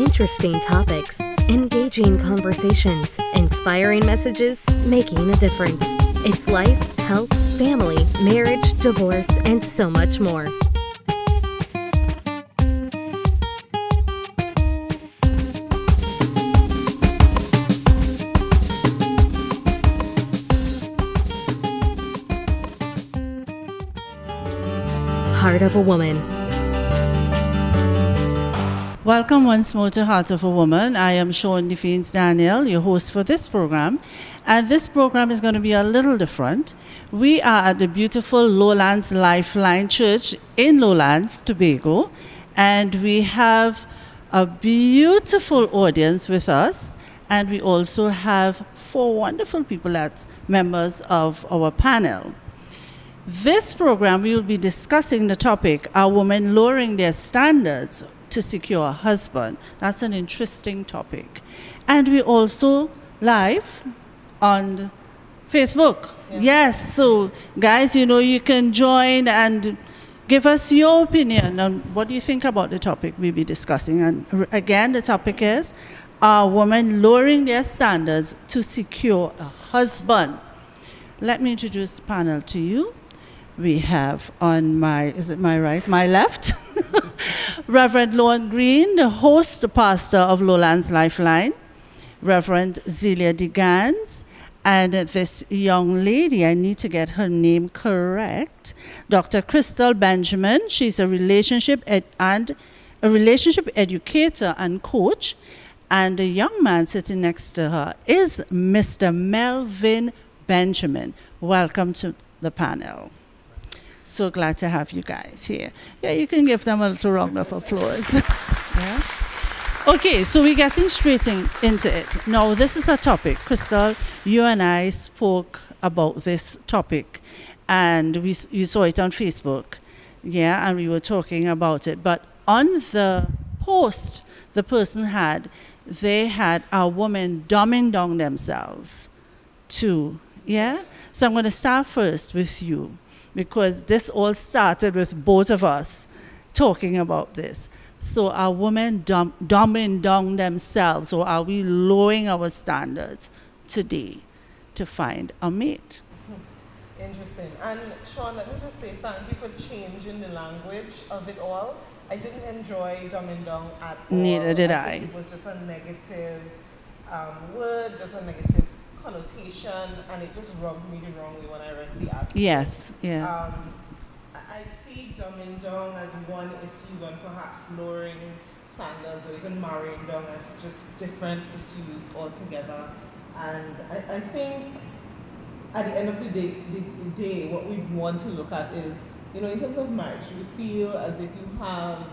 Interesting topics, engaging conversations, inspiring messages, making a difference. It's life, health, family, marriage, divorce, and so much more. Heart of a Woman. Welcome once more to Heart of a Woman. I am Shorn Des Vignes Daniel, your host for this program. And this program is going to be a little different. We are at the beautiful Lowlands Lifeline Church in Lowlands, Tobago. And we have a beautiful audience with us. And we also have 4 wonderful people as members of our panel. This program, we will be discussing the topic, are women lowering their standards to secure a husband? That's an interesting topic. And we also live on Facebook. Yeah. Yes, so guys, you can join and give us your opinion on what do you think about the topic we'll be discussing. And again, the topic is, are women lowering their standards to secure a husband? Let me introduce the panel to you. We have on my left, Reverend Lauren Green, the host pastor of Lowlands Lifeline, Reverend Zelia DeGans, and this young lady, I need to get her name correct, Dr. Crystal Benjamin. She's a relationship educator and coach, and the young man sitting next to her is Mr. Melvin Benjamin. Welcome to the panel. So glad to have you guys here. Yeah, you can give them a little round of applause. Yeah. Okay, so we're getting straight into it. Now, this is a topic. Crystal, you and I spoke about this topic, and you saw it on Facebook. Yeah, and we were talking about it. But on the post the person they had a woman dumbing down themselves too. Yeah? So I'm going to start first with you, because this all started with both of us talking about this. So are women dumbing down themselves, or are we lowering our standards today to find a mate? Interesting. And Sean, let me just say thank you for changing the language of it all. I didn't enjoy dumbing down at all. Neither did I. It was just a negative word, just a negative connotation, and it just rubbed me the wrong way when I read the article. Yes, yeah. I see dumbing down as one issue and perhaps lowering standards or even marrying down as just different issues altogether. And I think at the end of the day, what we want to look at is, in terms of marriage, you feel as if you have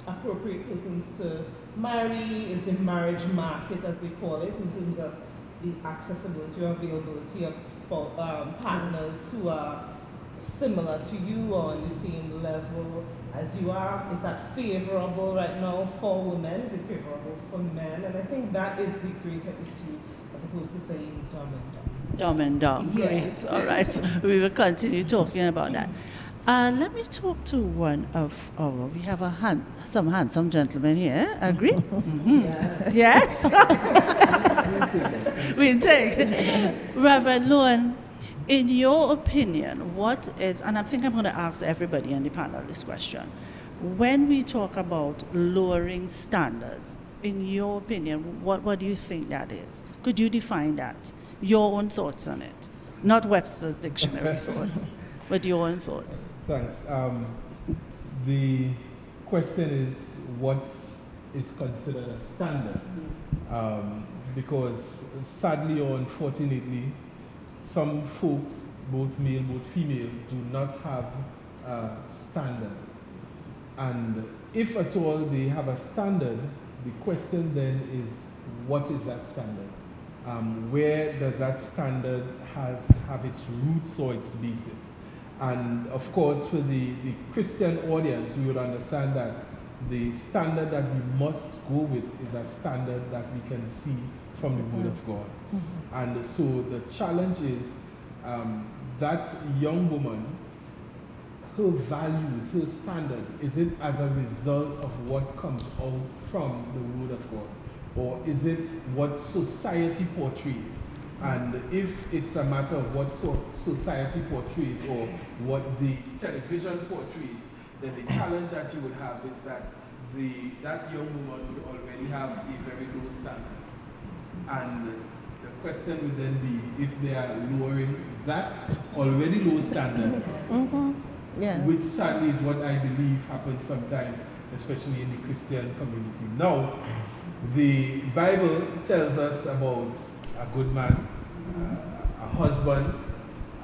appropriate persons to marry. Is the marriage market, as they call it, in terms of the accessibility or availability of partners who are similar to you or on the same level as you are? Is that favorable right now for women? Is it favorable for men? And I think that is the greater issue, as opposed to saying dumb and dumb. Dumb and dumb, yeah. Great. All right, so we will continue talking about that. Let me talk to one of we have some handsome gentlemen here. Agree? Mm-hmm. Yes? We take. Reverend Lowen, in your opinion, what is, and I think I'm going to ask everybody on the panel this question, when we talk about lowering standards, in your opinion, what do you think that is? Could you define that? Your own thoughts on it. Not Webster's dictionary thoughts, but your own thoughts. Thanks. The question is, what is considered a standard? Because sadly or unfortunately, some folks, both male, both female, do not have a standard. And if at all they have a standard, the question then is, what is that standard? Where does that standard have its roots or its basis? And of course, for the Christian audience, we would understand that the standard that we must go with is a standard that we can see from the Word of God. Mm-hmm. And so the challenge is that young woman her values, her standard, is it as a result of what comes out from the Word of God? Or is it what society portrays? And if it's a matter of what society portrays or what the television portrays, then the challenge that you would have is that that young woman would already have a very low standard. And the question would then be, if they are lowering that already low standard, which sadly is what I believe happens sometimes, especially in the Christian community. Now, the Bible tells us about a good man, a husband,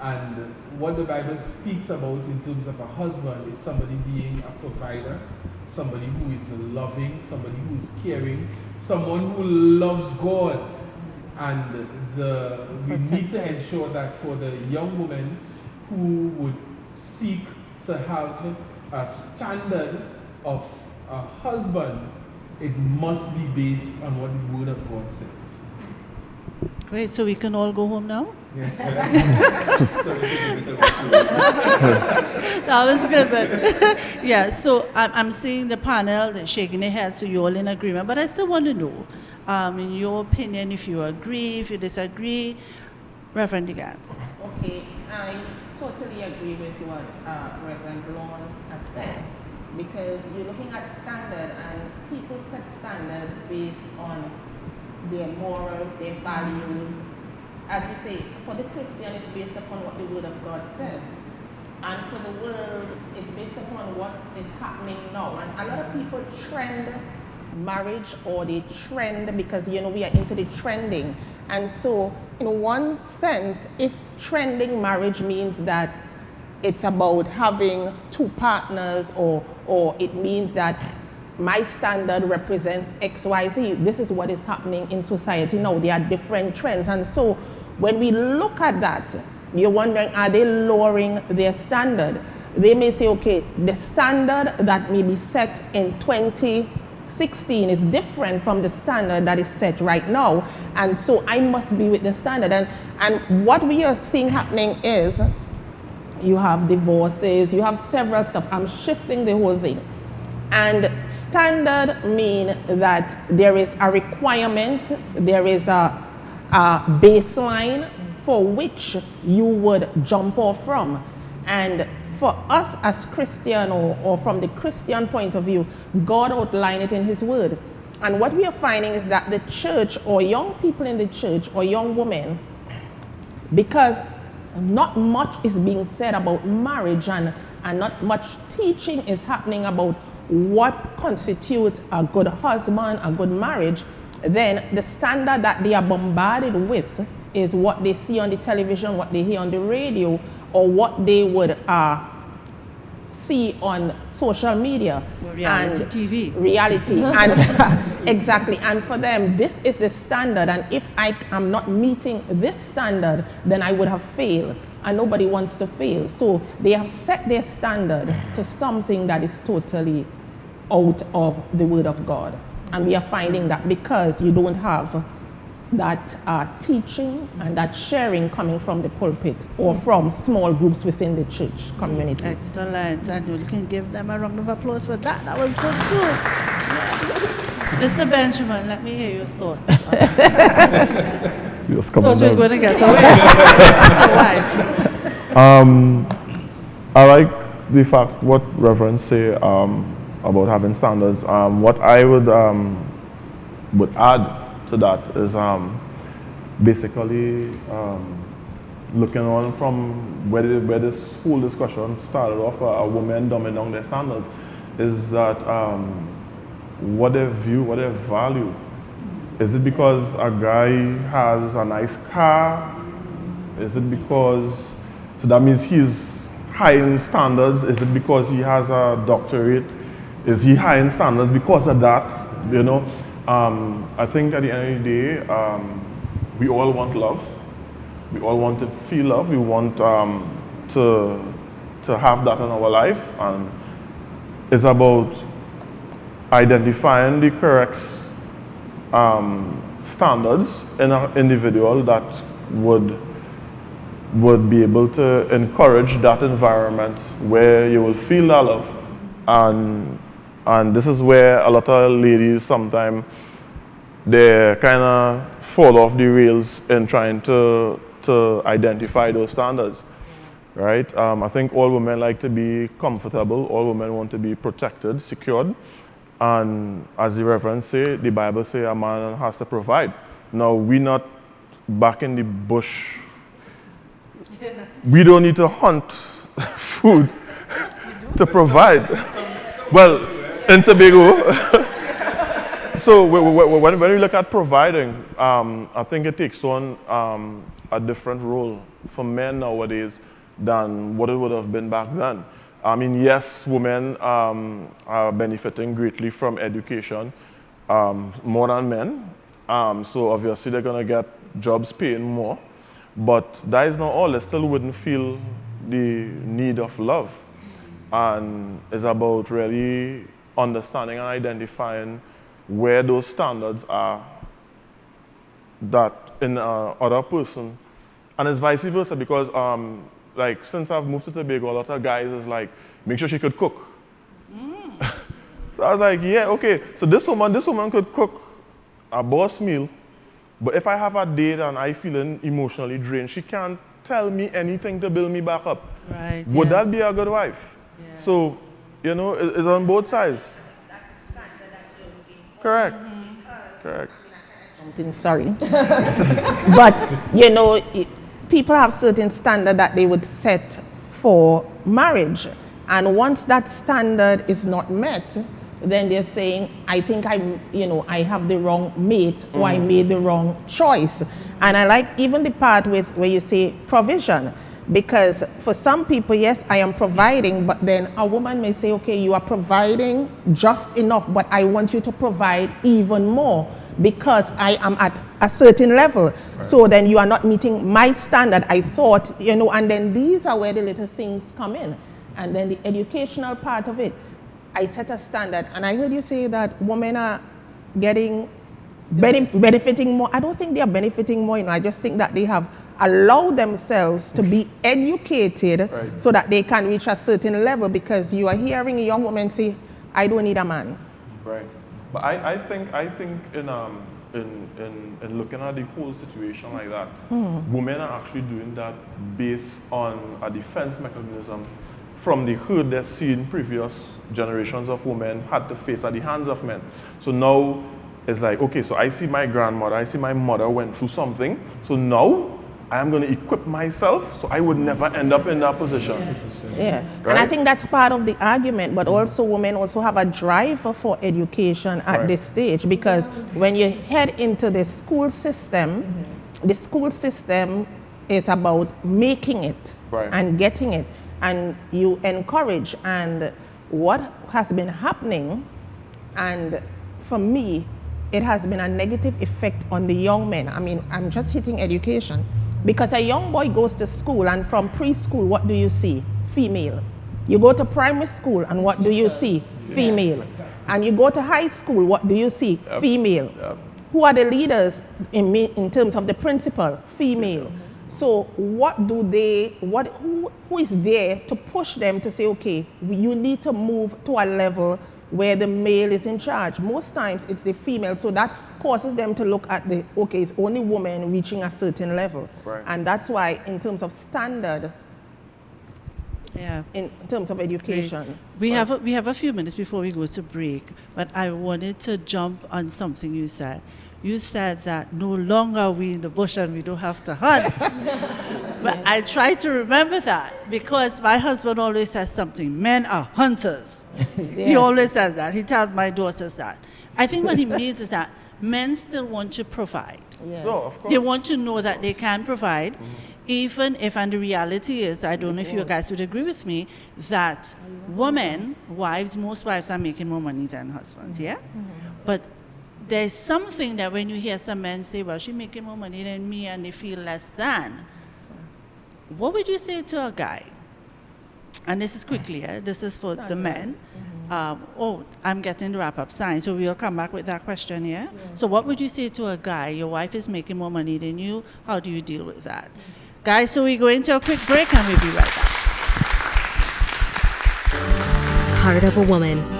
and what the Bible speaks about in terms of a husband is somebody being a provider, somebody who is loving, somebody who is caring, someone who loves God. And we need to ensure that for the young woman who would seek to have a standard of a husband, it must be based on what the Word of God says. Great, so we can all go home now? That was good, but yeah, so I'm seeing the panel, they're shaking their heads, so you're all in agreement. But I still want to know, in your opinion, if you agree, if you disagree, Reverend DeGans. Okay, I totally agree with what Reverend Lon has said, because you're looking at standard, and people set standard based on their morals, their values. As we say, for the Christian, it's based upon what the Word of God says. And for the world, it's based upon what is happening now. And a lot of people trend marriage, or they trend because, we are into the trending. And so, in one sense, if trending marriage means that it's about having two partners, or it means that my standard represents XYZ, this is what is happening in society now. There are different trends. And so when we look at that, you're wondering, are they lowering their standard? They may say, okay, the standard that may be set in 2016 is different from the standard that is set right now. And so I must be with the standard. And what we are seeing happening is you have divorces, you have several stuff. I'm shifting the whole thing. And standard mean that there is a requirement, there is a baseline for which you would jump off from. And for us as Christian, or from the Christian point of view, God outlined it in His Word. And what we are finding is that the church, or young people in the church, or young women, because not much is being said about marriage, and not much teaching is happening about what constitutes a good husband, a good marriage, then the standard that they are bombarded with is what they see on the television, what they hear on the radio, or what they would see on social media. Reality TV. Reality. And exactly. And for them, this is the standard. And if I am not meeting this standard, then I would have failed. And nobody wants to fail. So they have set their standard to something that is totally out of the Word of God. And we are finding that because you don't have that teaching and that sharing coming from the pulpit or from small groups within the church community. Excellent. And you can give them a round of applause for that. That was good too. Mr. Benjamin, let me hear your thoughts. Thought she was going to get away. I like the fact what Reverend say about having standards. What I would add to that is basically looking on from where this whole discussion started off, a woman dumbing down their standards, is that what they view, what they value. Is it because a guy has a nice car? Is it because, so that means he's high in standards? Is it because he has a doctorate? Is he high in standards because of that? I think at the end of the day, we all want love. We all want to feel love. We want to have that in our life. And it's about identifying the correct standards in an individual that would would be able to encourage that environment where you will feel that love. And this is where a lot of ladies sometimes they kind of fall off the rails in trying to identify those standards, right? I think all women like to be comfortable. All women want to be protected, secured. And as the Reverend say, the Bible say a man has to provide. Now, we're not back in the bush. We don't need to hunt food to provide. Well, in Tobago. So when we look at providing, I think it takes on a different role for men nowadays than what it would have been back then. I mean, yes, women are benefiting greatly from education more than men. So obviously they're going to get jobs paying more. But that is not all. They still wouldn't feel the need of love. And it's about really understanding and identifying where those standards are that in other person. And it's vice versa because like since I've moved to Tobago, a lot of guys is like, make sure she could cook. So I was like, yeah, okay. So this woman could cook a boss meal, but if I have a date and I feeling emotionally drained, she can't tell me anything to build me back up. Right. Would that be a good wife? Yeah. So, you know, it's on both sides. Correct. Correct. Sorry. But, you know, people have certain standard that they would set for marriage. And once that standard is not met, then they're saying, I think I have the wrong mate or I made the wrong choice. And I like even the part with where you say provision. Because for some people, yes, I am providing, but then a woman may say, okay, you are providing just enough, but I want you to provide even more because I am at a certain level. Right. So then you are not meeting my standard, I thought, and then these are where the little things come in. And then the educational part of it, I set a standard. And I heard you say that women are benefiting more. I don't think they are benefiting more, I just think that they have allow themselves to be educated right. so that they can reach a certain level, because you are hearing a young woman say, I don't need a man. Right. But I think in looking at the whole situation like that, women are actually doing that based on a defense mechanism from the hurt they've seen previous generations of women had to face at the hands of men. So now it's like, okay, so I see my grandmother, I see my mother went through something, so now I am going to equip myself so I would never end up in that position. Yeah, right? And I think that's part of the argument, but also women also have a drive for education at this stage, because when you head into the school system is about making it and getting it, and you encourage. And what has been happening, and for me, it has been a negative effect on the young men. I mean, I'm just hitting education. Because a young boy goes to school, and from preschool, what do you see? Female. You go to primary school, and what do you see? Female. And you go to high school, what do you see? Female. Who are the leaders in terms of the principal? Female. So who is there to push them to say, okay, you need to move to a level where the male is in charge? Most times it's the female, so that causes them to look at it's only women reaching a certain level. Right. And that's why in terms of standard, in terms of education. We have a few minutes before we go to break, but I wanted to jump on something you said. You said that no longer are we in the bush and we don't have to hunt. But I try to remember that, because my husband always says something, men are hunters. He always says that. He tells my daughters that. I think what he means is that men still want to provide. Yes. No, of course. They want to know that they can provide, even if, and the reality is, I don't know if you guys would agree with me, that most wives are making more money than husbands, yeah? But there's something that when you hear some men say, well, she's making more money than me, and they feel less than. What would you say to a guy? And this is quickly, this is for the men. I'm getting the wrap-up sign, so we'll come back with that question, yeah? So what would you say to a guy, your wife is making more money than you, how do you deal with that? Guys, so we're going to a quick break and we'll be right back. Heart of a Woman